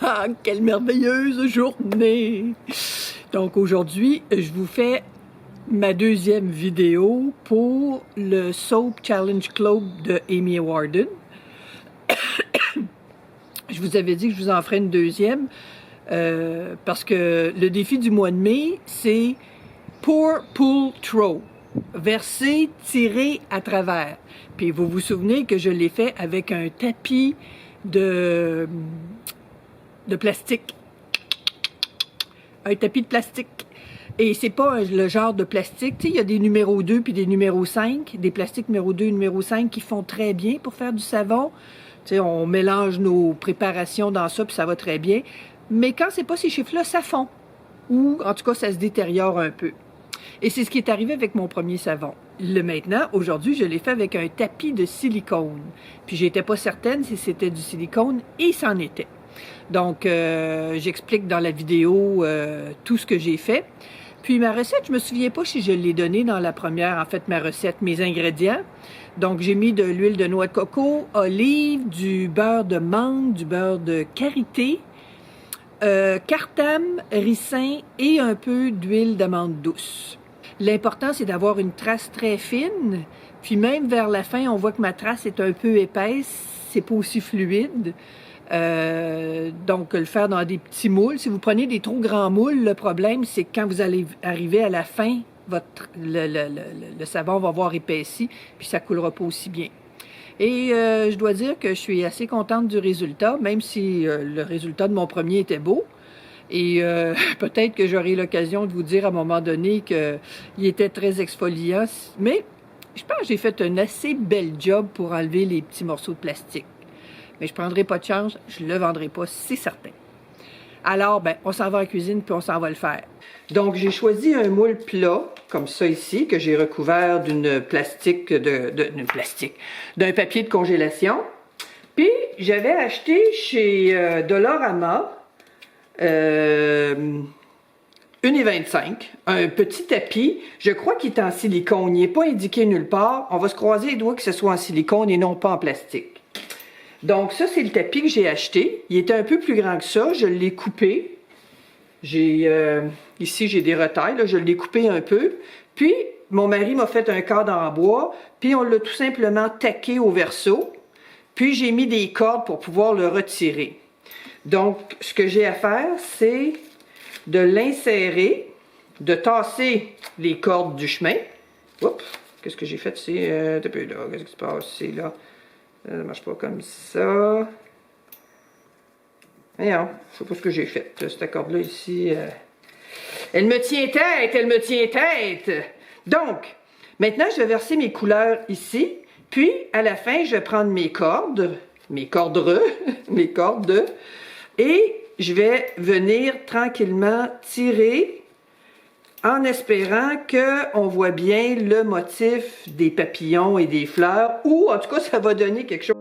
Ah, quelle merveilleuse journée! Donc aujourd'hui, je vous fais ma deuxième vidéo pour le Soap Challenge Club de Amy Warden. Je vous avais dit que je vous en ferais une deuxième parce que le défi du mois de mai, c'est Pour, Pull, Throw. Verser, tirer à travers. Puis vous vous souvenez que je l'ai fait avec un tapis de plastique. Un tapis de plastique. Et c'est pas le genre de plastique, tu sais, il y a des numéros 2 puis des numéros 5, des plastiques numéro 2 et numéro 5 qui font très bien pour faire du savon. Tu sais, on mélange nos préparations dans ça puis ça va très bien. Mais quand c'est pas ces chiffres-là, ça fond. Ou, en tout cas, ça se détériore un peu. Et c'est ce qui est arrivé avec mon premier savon. Maintenant, aujourd'hui, je l'ai fait avec un tapis de silicone. Puis j'étais pas certaine si c'était du silicone et c'en était. Donc, j'explique dans la vidéo tout ce que j'ai fait. Puis ma recette, je me souviens pas si je l'ai donnée dans la première, en fait, ma recette, mes ingrédients. Donc, j'ai mis de l'huile de noix de coco, olive, du beurre de menthe, du beurre de karité, cartame, ricin et un peu d'huile d'amande douce. L'important, c'est d'avoir une trace très fine. Puis même vers la fin, on voit que ma trace est un peu épaisse. C'est pas aussi fluide. Donc, le faire dans des petits moules. Si vous prenez des trop grands moules, le problème, c'est que quand vous allez arriver à la fin, le savon va avoir épaissi, puis ça coulera pas aussi bien. Et je dois dire que je suis assez contente du résultat, même si le résultat de mon premier était beau. Et peut-être que j'aurai l'occasion de vous dire à un moment donné qu'il était très exfoliant. Mais je pense que j'ai fait un assez bel job pour enlever les petits morceaux de plastique. Mais je ne prendrai pas de chance, je ne le vendrai pas, c'est certain. Alors, ben, on s'en va en cuisine puis on s'en va le faire. Donc, j'ai choisi un moule plat, comme ça ici, que j'ai recouvert d'un papier de congélation. Puis, j'avais acheté chez Dollarama 1,25 un petit tapis. Je crois qu'il est en silicone. Il n'est pas indiqué nulle part. On va se croiser les doigts que ce soit en silicone et non pas en plastique. Donc, ça, c'est le tapis que j'ai acheté. Il était un peu plus grand que ça. Je l'ai coupé. Ici, j'ai des retailles. Là, je l'ai coupé un peu. Puis, mon mari m'a fait un cadre en bois. Puis, on l'a tout simplement taqué au verso. Puis, j'ai mis des cordes pour pouvoir le retirer. Donc, ce que j'ai à faire, c'est de l'insérer, de tasser les cordes du chemin. Oups, qu'est-ce que j'ai fait? C'est un peu là. Qu'est-ce qui se passe? C'est là. Ça ne marche pas comme ça. Voyons, je sais pas ce que j'ai fait. Cette corde-là ici, elle me tient tête, elle me tient tête. Donc, maintenant, je vais verser mes couleurs ici. Puis, à la fin, je vais prendre mes cordes, mes cordes, et je vais venir tranquillement tirer en espérant qu'on voit bien le motif des papillons et des fleurs, ou en tout cas, ça va donner quelque chose.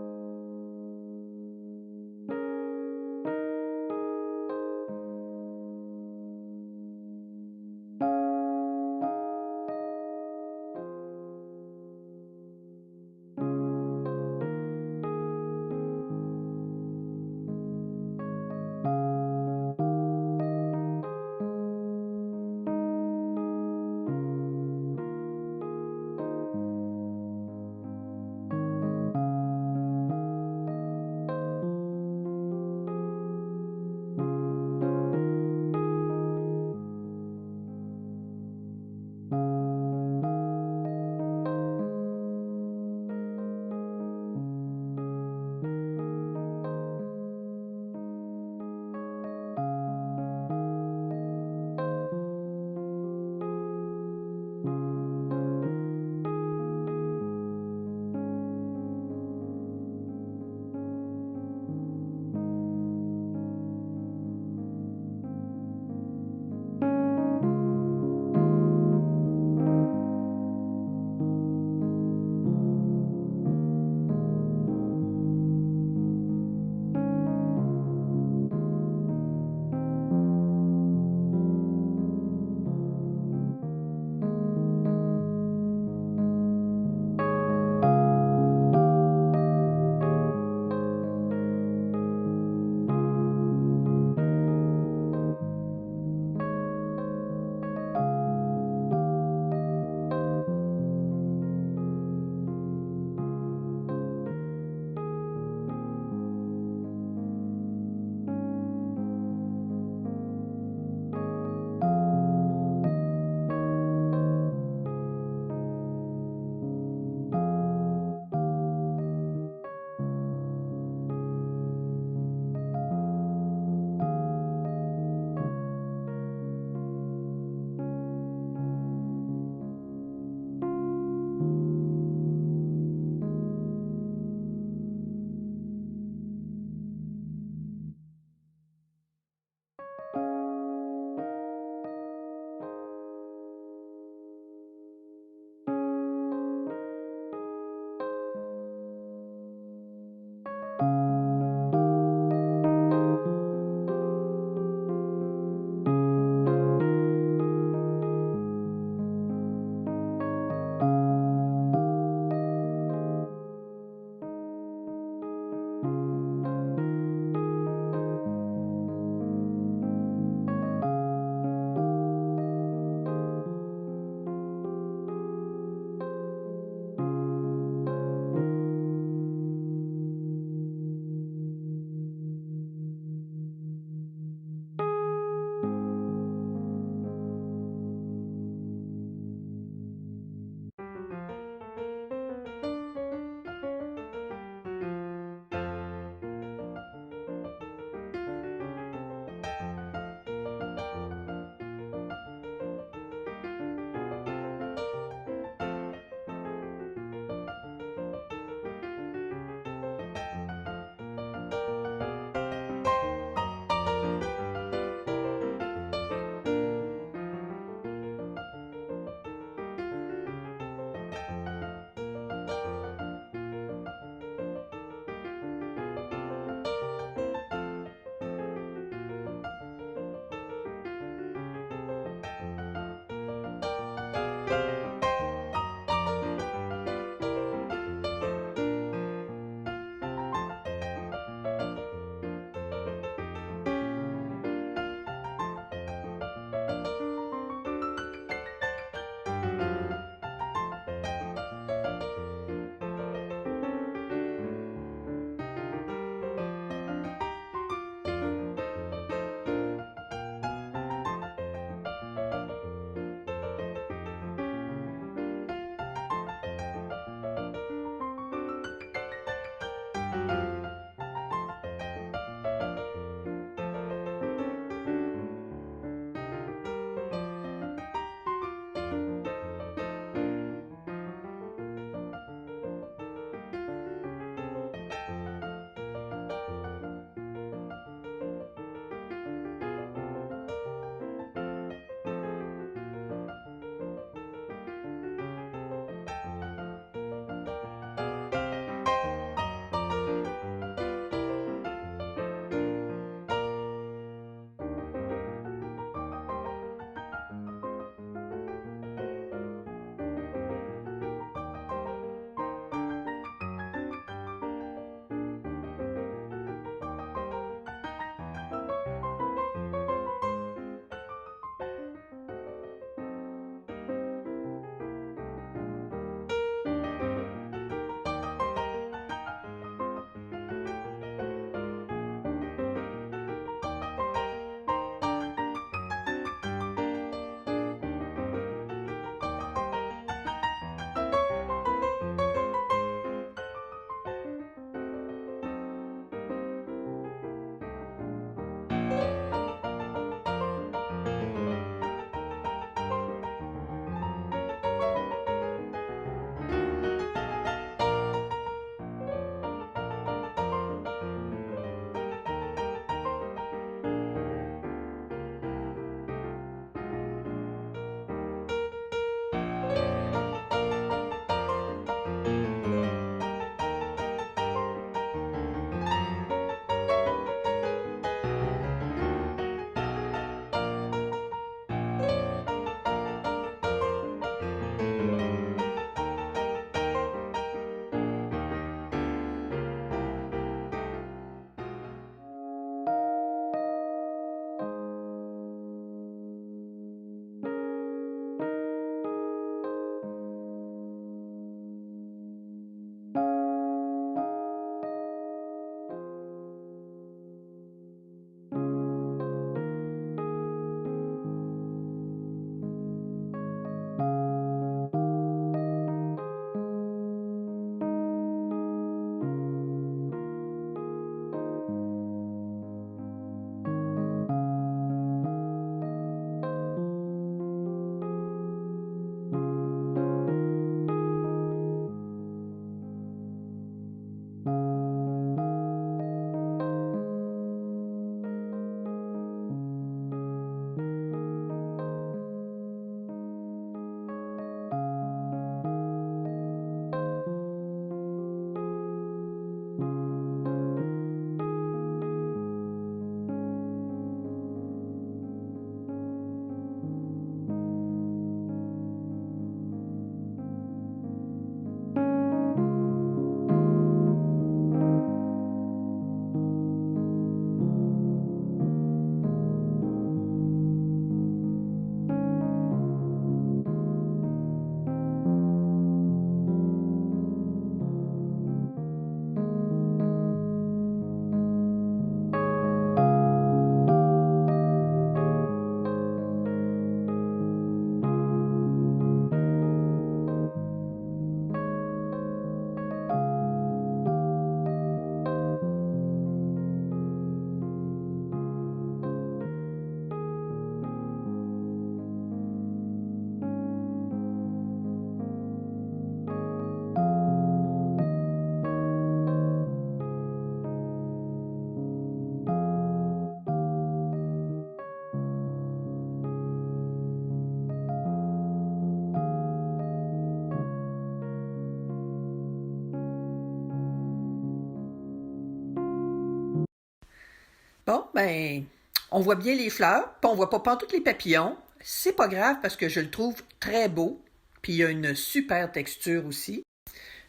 Bon, ben, on voit bien les fleurs, puis on voit pas pantoute les papillons. C'est pas grave parce que je le trouve très beau, puis il y a une super texture aussi.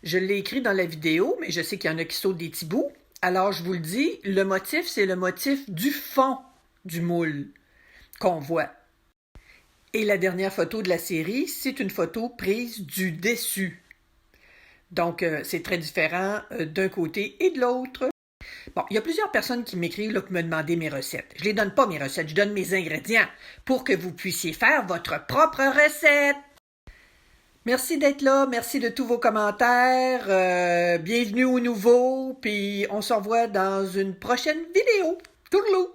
Je l'ai écrit dans la vidéo, mais je sais qu'il y en a qui sautent des petits bouts. Alors, je vous le dis, le motif, c'est le motif du fond du moule qu'on voit. Et la dernière photo de la série, c'est une photo prise du dessus. Donc, c'est très différent d'un côté et de l'autre. Bon, il y a plusieurs personnes qui m'écrivent là, pour me demander mes recettes. Je ne les donne pas mes recettes, je donne mes ingrédients pour que vous puissiez faire votre propre recette. Merci d'être là, merci de tous vos commentaires, bienvenue aux nouveaux, puis on se revoit dans une prochaine vidéo. Tourlou!